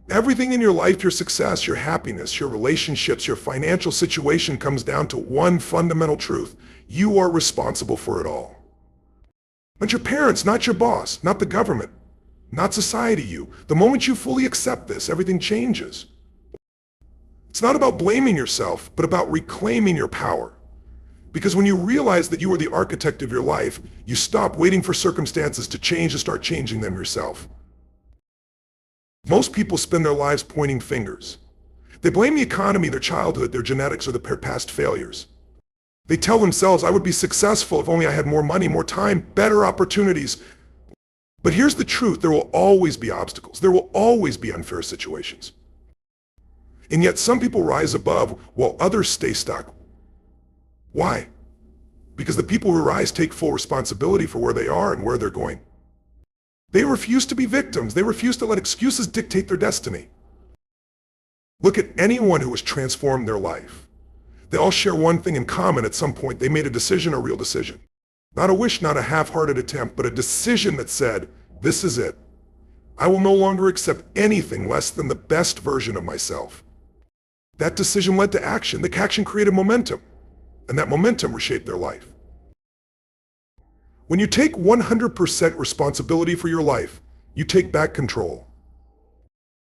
Everything in your life, your success, your happiness, your relationships, your financial situation comes down to one fundamental truth. You are responsible for it all. Not your parents, not your boss, not the government, not society, you. The moment you fully accept this, everything changes. It's not about blaming yourself, but about reclaiming your power. Because when you realize that you are the architect of your life, you stop waiting for circumstances to change and start changing them yourself. Most people spend their lives pointing fingers. They blame the economy, their childhood, their genetics, or their past failures. They tell themselves, I would be successful if only I had more money, more time, better opportunities. But here's the truth, there will always be obstacles. There will always be unfair situations. And yet some people rise above while others stay stuck. Why? Because the people who rise take full responsibility for where they are and where they're going. They refuse to be victims. They refuse to let excuses dictate their destiny. Look at anyone who has transformed their life. They all share one thing in common. At some point, they made a decision, a real decision. Not a wish, not a half-hearted attempt, but a decision that said, this is it. I will no longer accept anything less than the best version of myself. That decision led to action. The action created momentum, and that momentum reshaped their life. When you take 100% responsibility for your life, you take back control.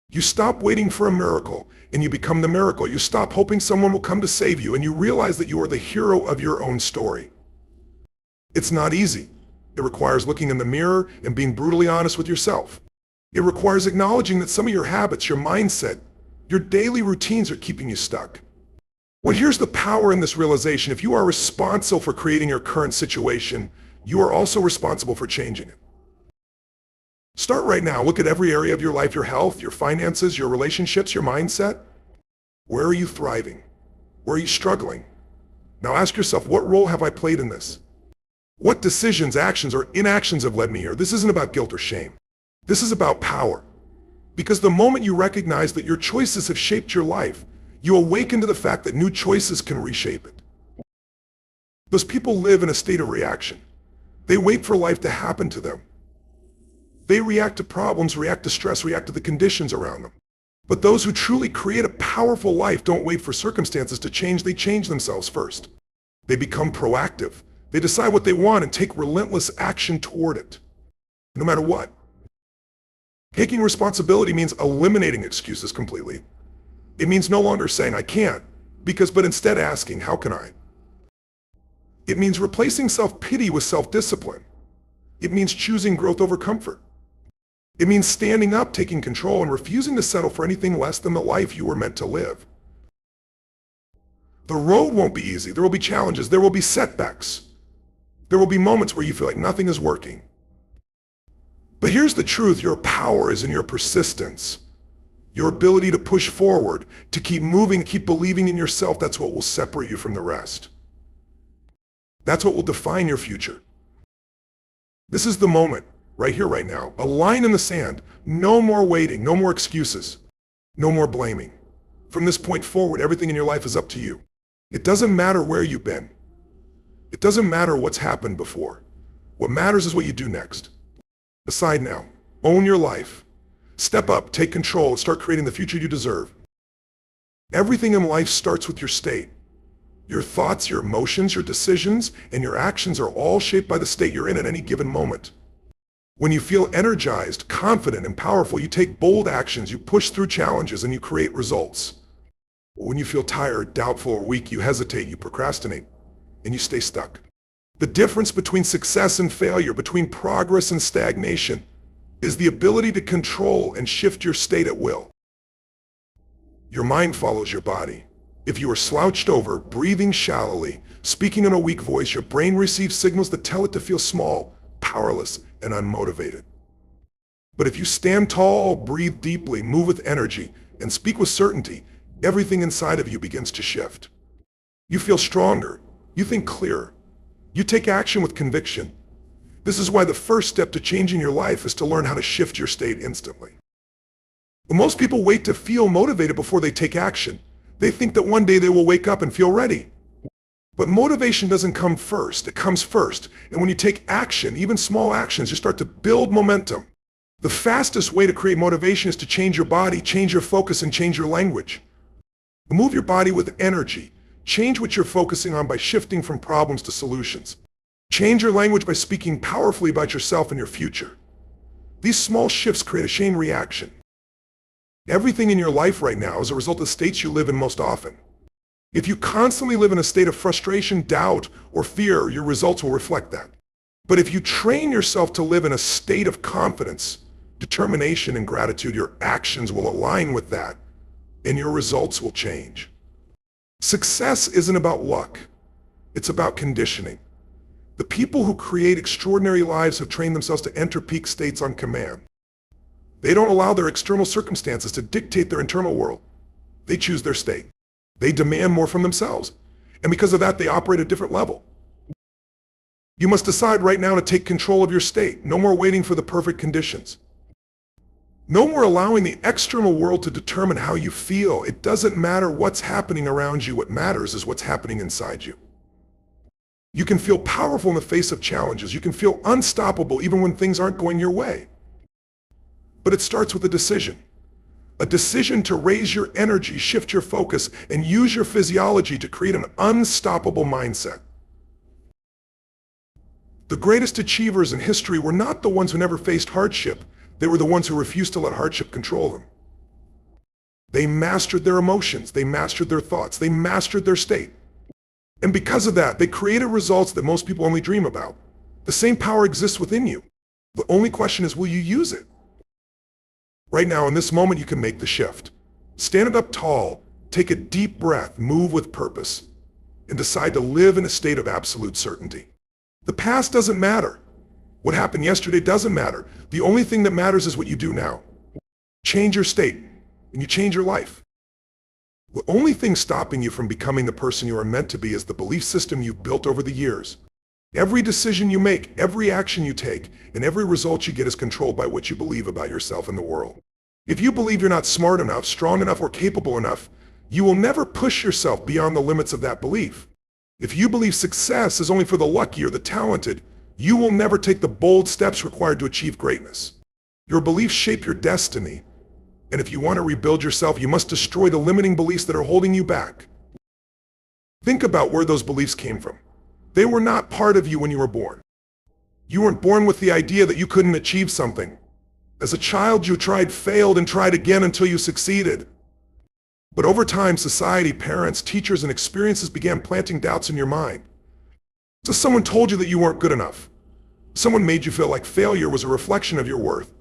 You stop waiting for a miracle, and you become the miracle. You stop hoping someone will come to save you, and you realize that you are the hero of your own story. It's not easy. It requires looking in the mirror and being brutally honest with yourself. It requires acknowledging that some of your habits, your mindset, your daily routines are keeping you stuck. Well, here's the power in this realization. If you are responsible for creating your current situation, you are also responsible for changing it. Start right now. Look at every area of your life, your health, your finances, your relationships, your mindset. Where are you thriving? Where are you struggling? Now ask yourself, what role have I played in this? What decisions, actions, or inactions have led me here? This isn't about guilt or shame. This is about power. Because the moment you recognize that your choices have shaped your life, you awaken to the fact that new choices can reshape it. Those people live in a state of reaction. They wait for life to happen to them. They react to problems, react to stress, react to the conditions around them. But those who truly create a powerful life don't wait for circumstances to change, they change themselves first. They become proactive. They decide what they want and take relentless action toward it, no matter what. Taking responsibility means eliminating excuses completely. It means no longer saying, I can't, but instead asking, how can I? It means replacing self-pity with self-discipline. It means choosing growth over comfort. It means standing up, taking control, and refusing to settle for anything less than the life you were meant to live. The road won't be easy. There will be challenges. There will be setbacks. There will be moments where you feel like nothing is working. But here's the truth. Your power is in your persistence. Your ability to push forward, to keep moving, keep believing in yourself. That's what will separate you from the rest. That's what will define your future. This is the moment, right here, right now. A line in the sand. No more waiting, no more excuses, no more blaming. From this point forward, everything in your life is up to you. It doesn't matter where you've been. It doesn't matter what's happened before. What matters is what you do next. Decide now. Own your life. Step up, take control, and start creating the future you deserve. Everything in life starts with your state. Your thoughts, your emotions, your decisions, and your actions are all shaped by the state you're in at any given moment. When you feel energized, confident, and powerful, you take bold actions, you push through challenges, and you create results. When you feel tired, doubtful, or weak, you hesitate, you procrastinate, and you stay stuck. The difference between success and failure, between progress and stagnation, is the ability to control and shift your state at will. Your mind follows your body. If you are slouched over, breathing shallowly, speaking in a weak voice, your brain receives signals that tell it to feel small, powerless, and unmotivated. But if you stand tall, breathe deeply, move with energy, and speak with certainty, everything inside of you begins to shift. You feel stronger. You think clearer. You take action with conviction. This is why the first step to changing your life is to learn how to shift your state instantly. But most people wait to feel motivated before they take action. They think that one day they will wake up and feel ready. But motivation doesn't come first, it comes first. And when you take action, even small actions, you start to build momentum. The fastest way to create motivation is to change your body, change your focus, and change your language. Move your body with energy. Change what you're focusing on by shifting from problems to solutions. Change your language by speaking powerfully about yourself and your future. These small shifts create a chain reaction. Everything in your life right now is a result of states you live in most often. If you constantly live in a state of frustration, doubt, or fear, your results will reflect that. But if you train yourself to live in a state of confidence, determination, and gratitude, your actions will align with that, and your results will change. Success isn't about luck. It's about conditioning. The people who create extraordinary lives have trained themselves to enter peak states on command. They don't allow their external circumstances to dictate their internal world. They choose their state. They demand more from themselves. And because of that, they operate at a different level. You must decide right now to take control of your state. No more waiting for the perfect conditions. No more allowing the external world to determine how you feel. It doesn't matter what's happening around you. What matters is what's happening inside you. You can feel powerful in the face of challenges. You can feel unstoppable even when things aren't going your way. But it starts with a decision. A decision to raise your energy, shift your focus, and use your physiology to create an unstoppable mindset. The greatest achievers in history were not the ones who never faced hardship. They were the ones who refused to let hardship control them. They mastered their emotions. They mastered their thoughts. They mastered their state. And because of that, they created results that most people only dream about. The same power exists within you. The only question is, will you use it? Right now, in this moment, you can make the shift. Stand up tall, take a deep breath, move with purpose, and decide to live in a state of absolute certainty. The past doesn't matter. What happened yesterday doesn't matter. The only thing that matters is what you do now. Change your state, and you change your life. The only thing stopping you from becoming the person you are meant to be is the belief system you've built over the years. Every decision you make, every action you take, and every result you get is controlled by what you believe about yourself and the world. If you believe you're not smart enough, strong enough, or capable enough, you will never push yourself beyond the limits of that belief. If you believe success is only for the lucky or the talented, you will never take the bold steps required to achieve greatness. Your beliefs shape your destiny, and if you want to rebuild yourself, you must destroy the limiting beliefs that are holding you back. Think about where those beliefs came from. They were not part of you when you were born. You weren't born with the idea that you couldn't achieve something. As a child, you tried, failed, and tried again until you succeeded. But over time, society, parents, teachers, and experiences began planting doubts in your mind. So someone told you that you weren't good enough. Someone made you feel like failure was a reflection of your worth.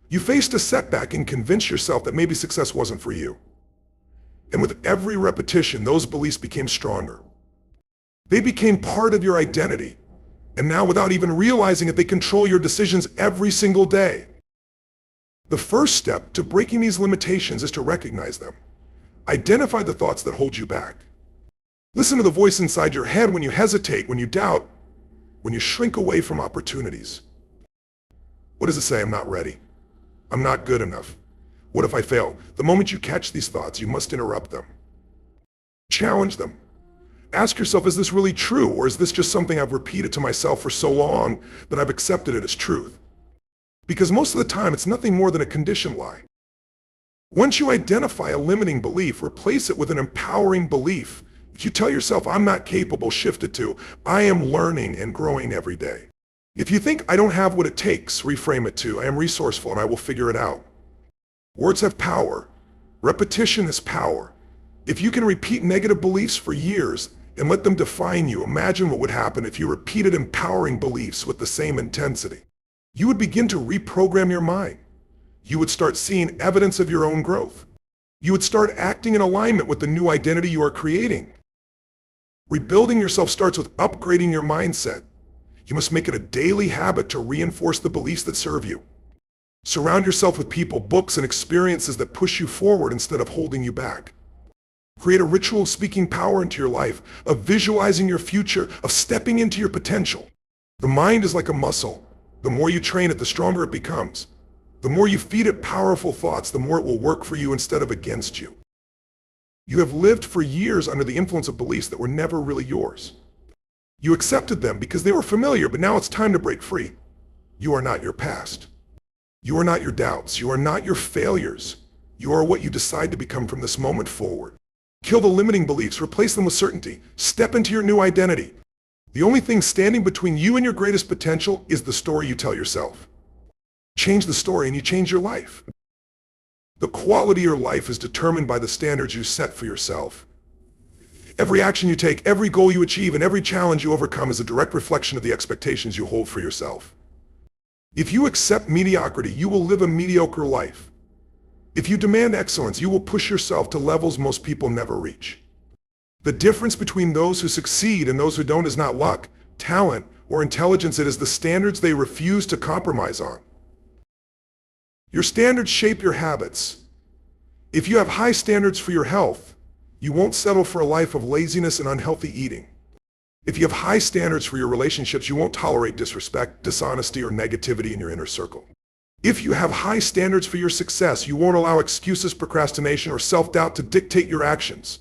You faced a setback and convinced yourself that maybe success wasn't for you. And with every repetition, those beliefs became stronger. They became part of your identity. And now, without even realizing it, they control your decisions every single day. The first step to breaking these limitations is to recognize them. Identify the thoughts that hold you back. Listen to the voice inside your head when you hesitate, when you doubt, when you shrink away from opportunities. What does it say? I'm not ready. I'm not good enough. What if I fail? The moment you catch these thoughts, you must interrupt them. Challenge them. Ask yourself, is this really true, or is this just something I've repeated to myself for so long that I've accepted it as truth? Because most of the time, it's nothing more than a conditioned lie. Once you identify a limiting belief, replace it with an empowering belief. If you tell yourself, I'm not capable, shift it to, I am learning and growing every day. If you think, I don't have what it takes, reframe it to, I am resourceful and I will figure it out. Words have power. Repetition is power. If you can repeat negative beliefs for years and let them define you, imagine what would happen if you repeated empowering beliefs with the same intensity. You would begin to reprogram your mind. You would start seeing evidence of your own growth. You would start acting in alignment with the new identity you are creating. Rebuilding yourself starts with upgrading your mindset. You must make it a daily habit to reinforce the beliefs that serve you. Surround yourself with people, books, and experiences that push you forward instead of holding you back. Create a ritual of speaking power into your life, of visualizing your future, of stepping into your potential. The mind is like a muscle. The more you train it, the stronger it becomes. The more you feed it powerful thoughts, the more it will work for you instead of against you. You have lived for years under the influence of beliefs that were never really yours. You accepted them because they were familiar, but now it's time to break free. You are not your past. You are not your doubts. You are not your failures. You are what you decide to become from this moment forward. Kill the limiting beliefs, replace them with certainty. Step into your new identity. The only thing standing between you and your greatest potential is the story you tell yourself. Change the story and you change your life. The quality of your life is determined by the standards you set for yourself. Every action you take, every goal you achieve, and every challenge you overcome is a direct reflection of the expectations you hold for yourself. If you accept mediocrity, you will live a mediocre life. If you demand excellence, you will push yourself to levels most people never reach. The difference between those who succeed and those who don't is not luck, talent, or intelligence. It is the standards they refuse to compromise on. Your standards shape your habits. If you have high standards for your health, you won't settle for a life of laziness and unhealthy eating. If you have high standards for your relationships, you won't tolerate disrespect, dishonesty, or negativity in your inner circle. If you have high standards for your success, you won't allow excuses, procrastination, or self-doubt to dictate your actions.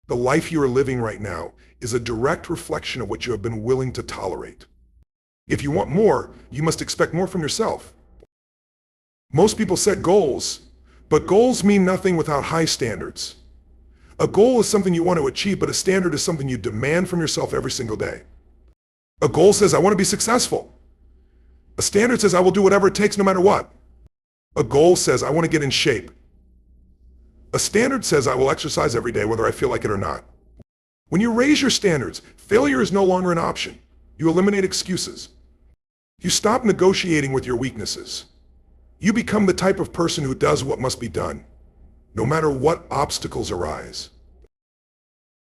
The life you are living right now is a direct reflection of what you have been willing to tolerate. If you want more, you must expect more from yourself. Most people set goals, but goals mean nothing without high standards. A goal is something you want to achieve, but a standard is something you demand from yourself every single day. A goal says, I want to be successful. A standard says, I will do whatever it takes no matter what. A goal says, I want to get in shape. A standard says, I will exercise every day whether I feel like it or not. When you raise your standards, failure is no longer an option. You eliminate excuses. You stop negotiating with your weaknesses. You become the type of person who does what must be done, no matter what obstacles arise.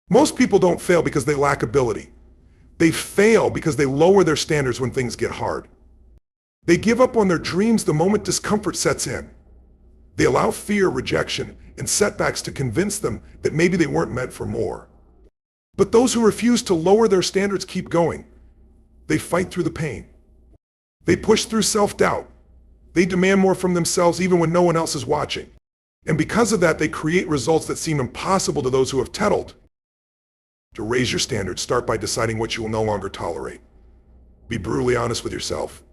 Most people don't fail because they lack ability. They fail because they lower their standards when things get hard. They give up on their dreams the moment discomfort sets in. They allow fear, rejection, and setbacks to convince them that maybe they weren't meant for more. But those who refuse to lower their standards keep going. They fight through the pain. They push through self-doubt. They demand more from themselves even when no one else is watching. And because of that, they create results that seem impossible to those who have settled. To raise your standards, start by deciding what you will no longer tolerate. Be brutally honest with yourself.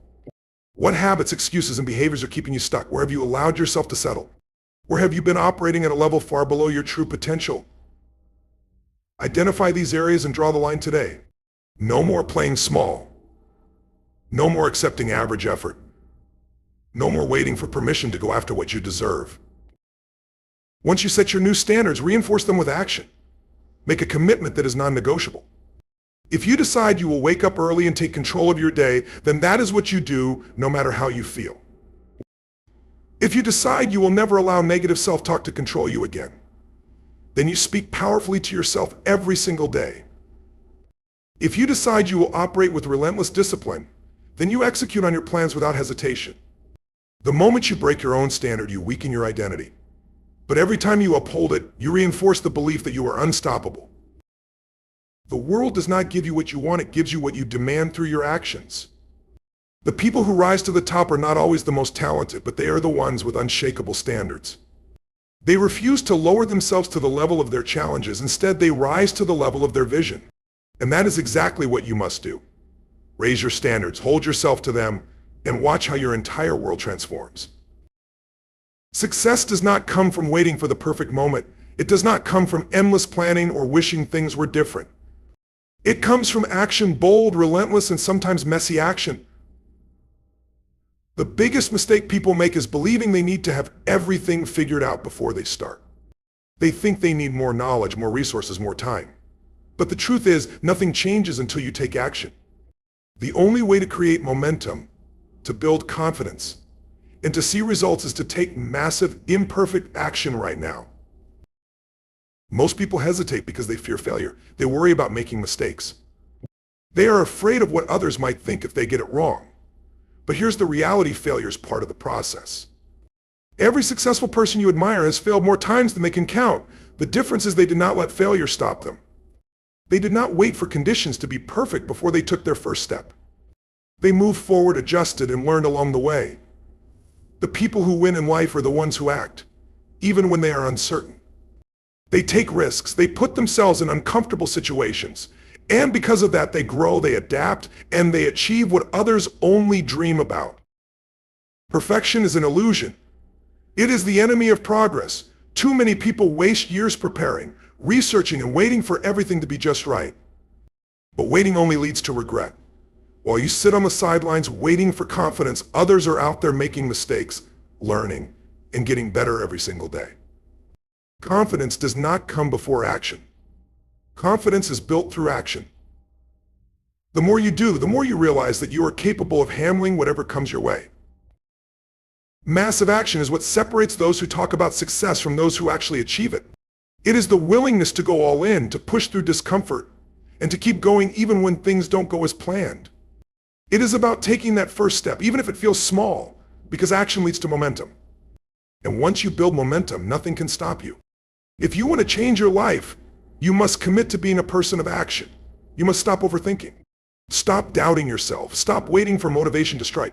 What habits, excuses, and behaviors are keeping you stuck? Where have you allowed yourself to settle? Where have you been operating at a level far below your true potential? Identify these areas and draw the line today. No more playing small. No more accepting average effort. No more waiting for permission to go after what you deserve. Once you set your new standards, reinforce them with action. Make a commitment that is non-negotiable. If you decide you will wake up early and take control of your day, then that is what you do, no matter how you feel. If you decide you will never allow negative self-talk to control you again, then you speak powerfully to yourself every single day. If you decide you will operate with relentless discipline, then you execute on your plans without hesitation. The moment you break your own standard, you weaken your identity. But every time you uphold it, you reinforce the belief that you are unstoppable. The world does not give you what you want, it gives you what you demand through your actions. The people who rise to the top are not always the most talented, but they are the ones with unshakable standards. They refuse to lower themselves to the level of their challenges. Instead, they rise to the level of their vision. And that is exactly what you must do. Raise your standards, hold yourself to them, and watch how your entire world transforms. Success does not come from waiting for the perfect moment. It does not come from endless planning or wishing things were different. It comes from action, bold, relentless, and sometimes messy action. The biggest mistake people make is believing they need to have everything figured out before they start. They think they need more knowledge, more resources, more time. But the truth is, nothing changes until you take action. The only way to create momentum, to build confidence, and to see results is to take massive, imperfect action right now. Most people hesitate because they fear failure. They worry about making mistakes. They are afraid of what others might think if they get it wrong. But here's the reality: failure is part of the process. Every successful person you admire has failed more times than they can count. The difference is they did not let failure stop them. They did not wait for conditions to be perfect before they took their first step. They moved forward, adjusted, and learned along the way. The people who win in life are the ones who act, even when they are uncertain. They take risks, they put themselves in uncomfortable situations, and because of that, they grow, they adapt, and they achieve what others only dream about. Perfection is an illusion. It is the enemy of progress. Too many people waste years preparing, researching, and waiting for everything to be just right. But waiting only leads to regret. While you sit on the sidelines waiting for confidence, others are out there making mistakes, learning, and getting better every single day. Confidence does not come before action. Confidence is built through action. The more you do, the more you realize that you are capable of handling whatever comes your way. Massive action is what separates those who talk about success from those who actually achieve it. It is the willingness to go all in, to push through discomfort, and to keep going even when things don't go as planned. It is about taking that first step, even if it feels small, because action leads to momentum. And once you build momentum, nothing can stop you. If you want to change your life, you must commit to being a person of action. You must stop overthinking. Stop doubting yourself. Stop waiting for motivation to strike.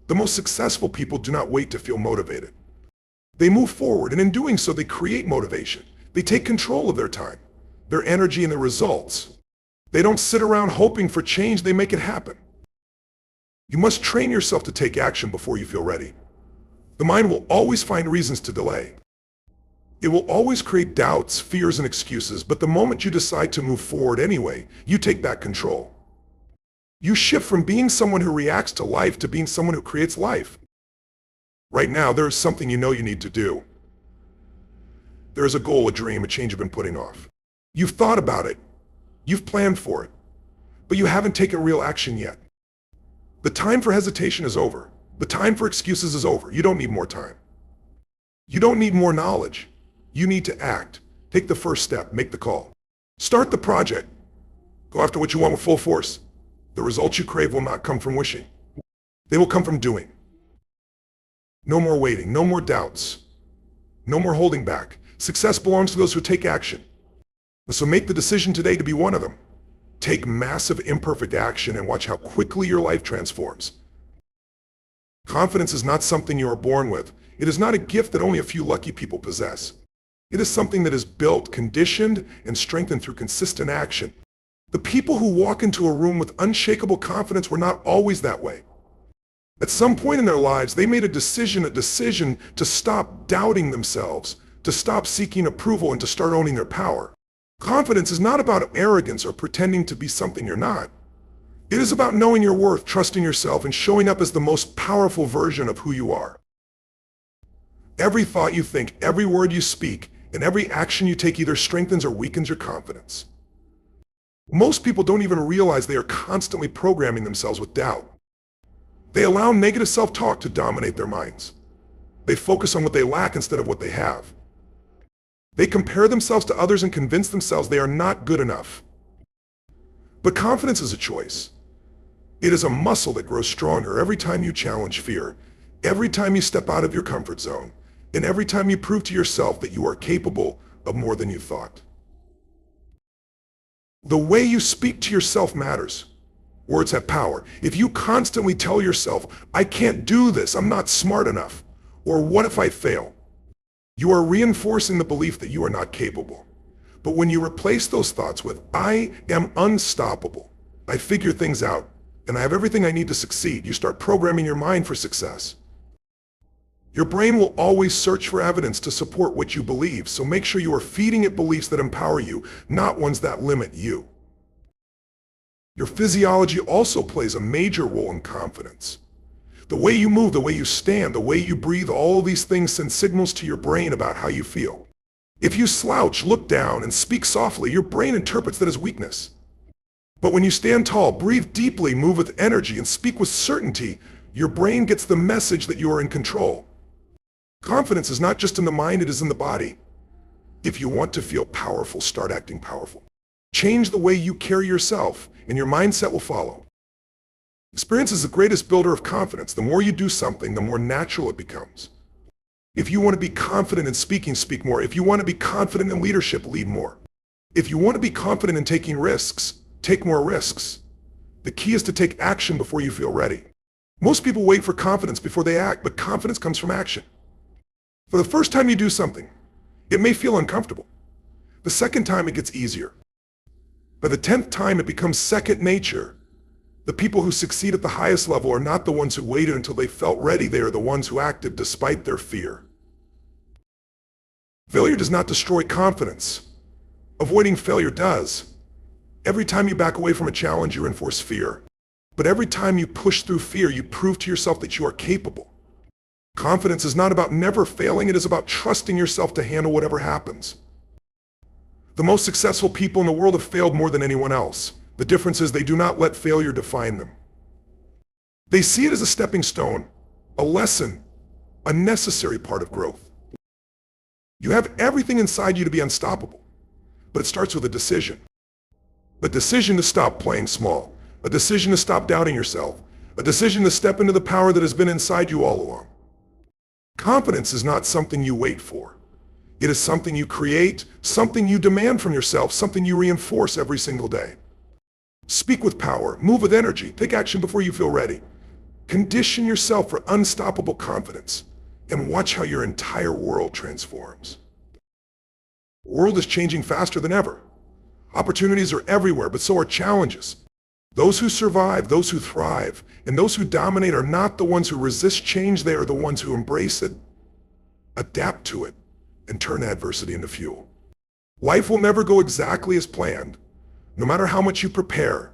The most successful people do not wait to feel motivated. They move forward, and in doing so, they create motivation. They take control of their time, their energy, and their results. They don't sit around hoping for change, they make it happen. You must train yourself to take action before you feel ready. The mind will always find reasons to delay. It will always create doubts, fears, and excuses, but the moment you decide to move forward anyway, you take back control. You shift from being someone who reacts to life to being someone who creates life. Right now, there is something you know you need to do. There is a goal, a dream, a change you've been putting off. You've thought about it. You've planned for it. But you haven't taken real action yet. The time for hesitation is over. The time for excuses is over. You don't need more time. You don't need more knowledge. You need to act. Take the first step. Make the call. Start the project. Go after what you want with full force. The results you crave will not come from wishing. They will come from doing. No more waiting. No more doubts. No more holding back. Success belongs to those who take action. So make the decision today to be one of them. Take massive imperfect action and watch how quickly your life transforms. Confidence is not something you are born with. It is not a gift that only a few lucky people possess. It is something that is built, conditioned, and strengthened through consistent action. The people who walk into a room with unshakable confidence were not always that way. At some point in their lives, they made a decision to stop doubting themselves, to stop seeking approval, and to start owning their power. Confidence is not about arrogance or pretending to be something you're not. It is about knowing your worth, trusting yourself, and showing up as the most powerful version of who you are. Every thought you think, every word you speak, and every action you take either strengthens or weakens your confidence. Most people don't even realize they are constantly programming themselves with doubt. They allow negative self-talk to dominate their minds. They focus on what they lack instead of what they have. They compare themselves to others and convince themselves they are not good enough. But confidence is a choice. It is a muscle that grows stronger every time you challenge fear, every time you step out of your comfort zone, and every time you prove to yourself that you are capable of more than you thought. The way you speak to yourself matters. Words have power. If you constantly tell yourself, I can't do this, I'm not smart enough, or what if I fail? You are reinforcing the belief that you are not capable. But when you replace those thoughts with, I am unstoppable, I figure things out, and I have everything I need to succeed, you start programming your mind for success. Your brain will always search for evidence to support what you believe, so make sure you are feeding it beliefs that empower you, not ones that limit you. Your physiology also plays a major role in confidence. The way you move, the way you stand, the way you breathe, all of these things send signals to your brain about how you feel. If you slouch, look down, and speak softly, your brain interprets that as weakness. But when you stand tall, breathe deeply, move with energy, and speak with certainty, your brain gets the message that you are in control. Confidence is not just in the mind, it is in the body. If you want to feel powerful, start acting powerful. Change the way you carry yourself, and your mindset will follow. Experience is the greatest builder of confidence. The more you do something, the more natural it becomes. If you want to be confident in speaking, speak more. If you want to be confident in leadership, lead more. If you want to be confident in taking risks, take more risks. The key is to take action before you feel ready. Most people wait for confidence before they act, but confidence comes from action. For the first time you do something, it may feel uncomfortable. The second time it gets easier. By the 10th time it becomes second nature. The people who succeed at the highest level are not the ones who waited until they felt ready. They are the ones who acted despite their fear. Failure does not destroy confidence. Avoiding failure does. Every time you back away from a challenge, you reinforce fear. But every time you push through fear, you prove to yourself that you are capable. Confidence is not about never failing, it is about trusting yourself to handle whatever happens. The most successful people in the world have failed more than anyone else. The difference is they do not let failure define them. They see it as a stepping stone, a lesson, a necessary part of growth. You have everything inside you to be unstoppable, but it starts with a decision. A decision to stop playing small, a decision to stop doubting yourself, a decision to step into the power that has been inside you all along. Confidence is not something you wait for. It is something you create, something you demand from yourself, something you reinforce every single day. Speak with power, move with energy, take action before you feel ready. Condition yourself for unstoppable confidence and watch how your entire world transforms. The world is changing faster than ever. Opportunities are everywhere, but so are challenges. Those who survive, those who thrive, and those who dominate are not the ones who resist change. They are the ones who embrace it, adapt to it, and turn adversity into fuel. Life will never go exactly as planned. No matter how much you prepare,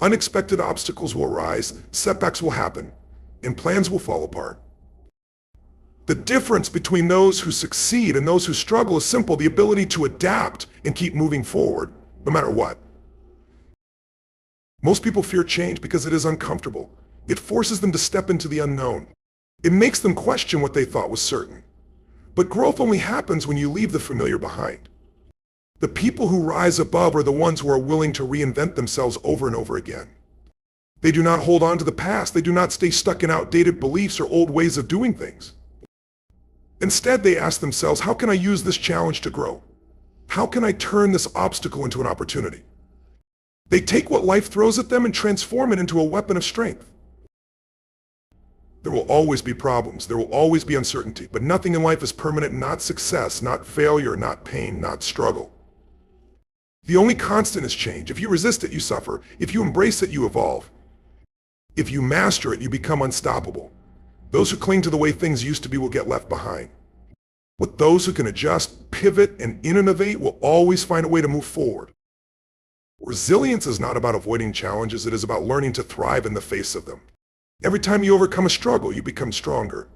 unexpected obstacles will arise, setbacks will happen, and plans will fall apart. The difference between those who succeed and those who struggle is simple: the ability to adapt and keep moving forward, no matter what. Most people fear change because it is uncomfortable. It forces them to step into the unknown. It makes them question what they thought was certain. But growth only happens when you leave the familiar behind. The people who rise above are the ones who are willing to reinvent themselves over and over again. They do not hold on to the past. They do not stay stuck in outdated beliefs or old ways of doing things. Instead, they ask themselves, how can I use this challenge to grow? How can I turn this obstacle into an opportunity? They take what life throws at them and transform it into a weapon of strength. There will always be problems. There will always be uncertainty, but nothing in life is permanent, not success, not failure, not pain, not struggle. The only constant is change. If you resist it, you suffer. If you embrace it, you evolve. If you master it, you become unstoppable. Those who cling to the way things used to be will get left behind. But those who can adjust, pivot, and innovate will always find a way to move forward. Resilience is not about avoiding challenges. It is about learning to thrive in the face of them. Every time you overcome a struggle, you become stronger.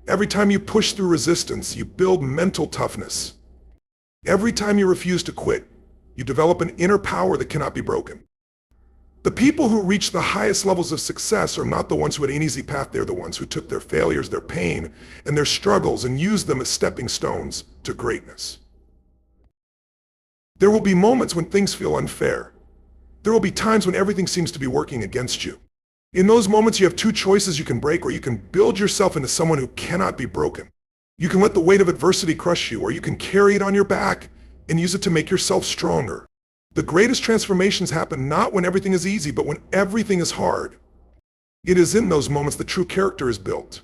Every time you push through resistance, you build mental toughness. Every time you refuse to quit, you develop an inner power that cannot be broken. The people who reach the highest levels of success are not the ones who had an easy path. They're the ones who took their failures, their pain, and their struggles and used them as stepping stones to greatness. There will be moments when things feel unfair. There will be times when everything seems to be working against you. In those moments, you have two choices: you can break, or you can build yourself into someone who cannot be broken. You can let the weight of adversity crush you, or you can carry it on your back and use it to make yourself stronger. The greatest transformations happen not when everything is easy, but when everything is hard. It is in those moments that true character is built.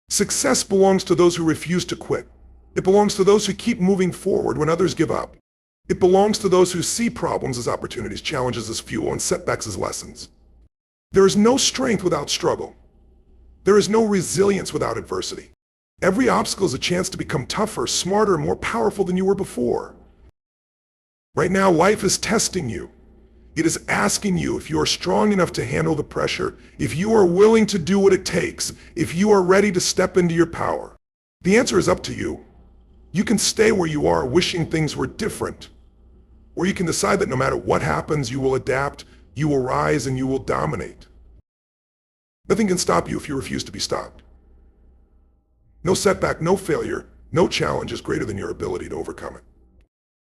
Success belongs to those who refuse to quit. It belongs to those who keep moving forward when others give up. It belongs to those who see problems as opportunities, challenges as fuel, and setbacks as lessons. There is no strength without struggle. There is no resilience without adversity. Every obstacle is a chance to become tougher, smarter, and more powerful than you were before. Right now, life is testing you. It is asking you if you are strong enough to handle the pressure, if you are willing to do what it takes, if you are ready to step into your power. The answer is up to you. You can stay where you are wishing things were different, or you can decide that no matter what happens, you will adapt, you will rise, and you will dominate. Nothing can stop you if you refuse to be stopped. No setback, no failure, no challenge is greater than your ability to overcome it.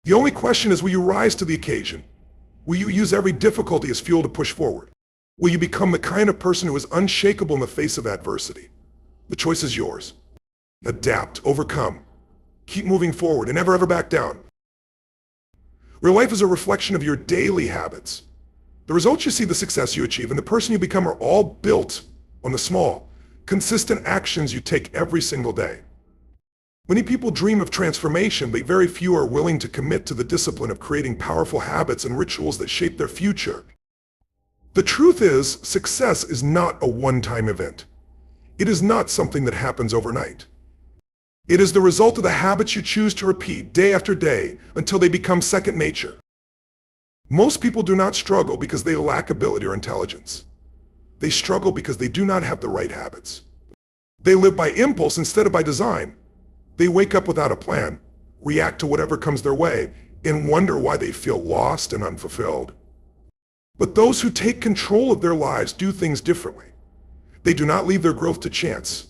The only question is, will you rise to the occasion? Will you use every difficulty as fuel to push forward? Will you become the kind of person who is unshakable in the face of adversity? The choice is yours. Adapt, overcome, keep moving forward, and never ever back down. Real life is a reflection of your daily habits. The results you see, the success you achieve, and the person you become are all built on the small, consistent actions you take every single day. Many people dream of transformation, but very few are willing to commit to the discipline of creating powerful habits and rituals that shape their future. The truth is, success is not a one-time event. It is not something that happens overnight. It is the result of the habits you choose to repeat day after day until they become second nature. Most people do not struggle because they lack ability or intelligence. They struggle because they do not have the right habits. They live by impulse instead of by design. They wake up without a plan, react to whatever comes their way, and wonder why they feel lost and unfulfilled. But those who take control of their lives do things differently. They do not leave their growth to chance.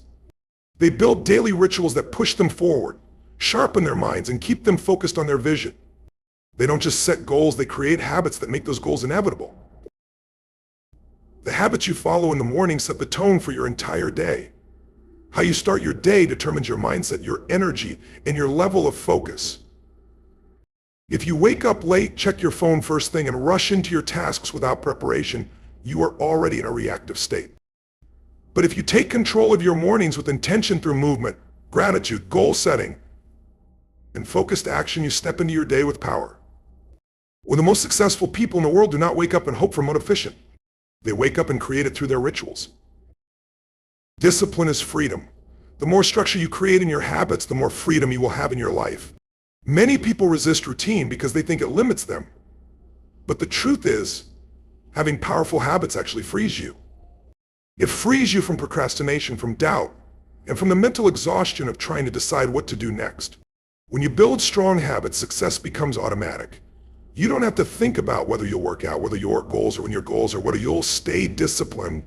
They build daily rituals that push them forward, sharpen their minds, and keep them focused on their vision. They don't just set goals, they create habits that make those goals inevitable. The habits you follow in the morning set the tone for your entire day. How you start your day determines your mindset, your energy, and your level of focus. If you wake up late, check your phone first thing, and rush into your tasks without preparation, you are already in a reactive state. But if you take control of your mornings with intention through movement, gratitude, goal setting, and focused action, you step into your day with power. Well, the most successful people in the world do not wake up and hope for motivation. They wake up and create it through their rituals. Discipline is freedom. The more structure you create in your habits, the more freedom you will have in your life. Many people resist routine because they think it limits them. But the truth is, having powerful habits actually frees you. It frees you from procrastination, from doubt, and from the mental exhaustion of trying to decide what to do next. When you build strong habits, success becomes automatic. You don't have to think about whether you'll work out, whether your goals are in your goals, or whether you'll stay disciplined,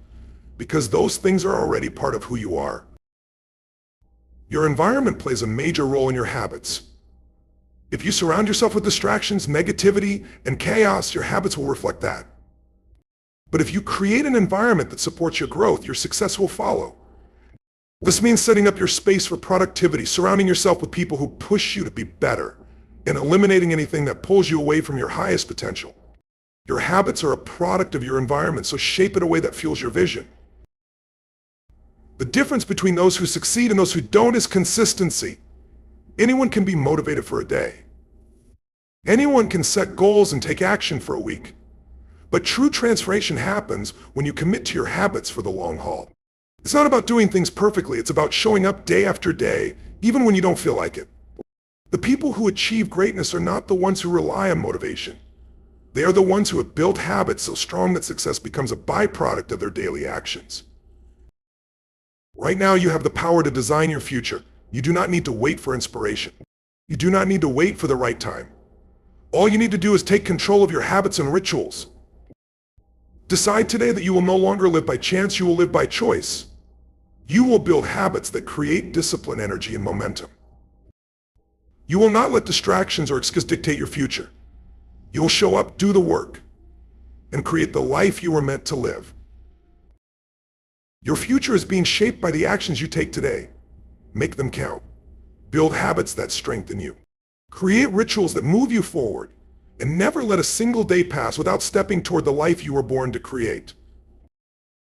because those things are already part of who you are. Your environment plays a major role in your habits. If you surround yourself with distractions, negativity, and chaos, your habits will reflect that. But if you create an environment that supports your growth, your success will follow. This means setting up your space for productivity, surrounding yourself with people who push you to be better, and eliminating anything that pulls you away from your highest potential. Your habits are a product of your environment, so shape it in a way that fuels your vision. The difference between those who succeed and those who don't is consistency. Anyone can be motivated for a day. Anyone can set goals and take action for a week. But true transformation happens when you commit to your habits for the long haul. It's not about doing things perfectly, it's about showing up day after day, even when you don't feel like it. The people who achieve greatness are not the ones who rely on motivation. They are the ones who have built habits so strong that success becomes a byproduct of their daily actions. Right now, you have the power to design your future. You do not need to wait for inspiration. You do not need to wait for the right time. All you need to do is take control of your habits and rituals. Decide today that you will no longer live by chance, you will live by choice. You will build habits that create discipline, energy, and momentum. You will not let distractions or excuses dictate your future. You will show up, do the work, and create the life you were meant to live. Your future is being shaped by the actions you take today. Make them count. Build habits that strengthen you. Create rituals that move you forward, and never let a single day pass without stepping toward the life you were born to create.